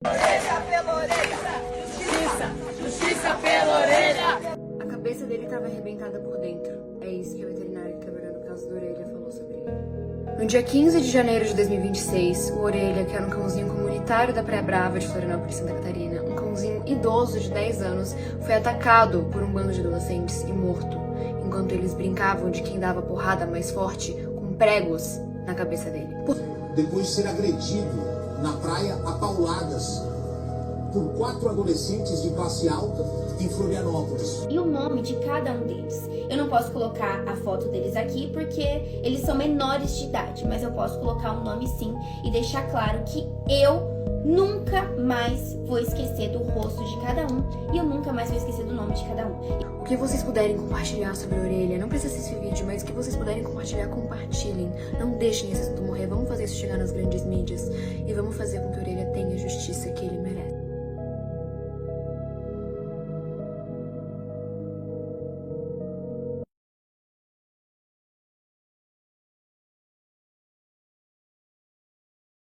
Justiça pela orelha! Justiça! Justiça pela orelha! A cabeça dele estava arrebentada por dentro. É isso que o veterinário que trabalhou no caso da Orelha falou sobre ele. No dia 15 de janeiro de 2026, o Orelha, que era um cãozinho comunitário da Praia Brava de Florianópolis, Santa Catarina, um cãozinho idoso de 10 anos, foi atacado por um bando de adolescentes e morto, enquanto eles brincavam de quem dava porrada mais forte com pregos na cabeça dele. Depois de ser agredido na praia a pauladas por 4 adolescentes de classe alta em Florianópolis. E o nome de cada um deles. Eu não posso colocar a foto deles aqui porque eles são menores de idade, mas eu posso colocar um nome sim e deixar claro que eu nunca mais vou esquecer do rosto de cada um e eu nunca mais vou esquecer do nome de cada um. O que vocês puderem compartilhar sobre a Orelha, não precisa ser esse vídeo, mas o que vocês puderem compartilhar, compartilhem. Não deixem esse assunto morrer, vamos fazer isso chegar nas grandes mídias e vamos fazer com que a Orelha tenha justiça.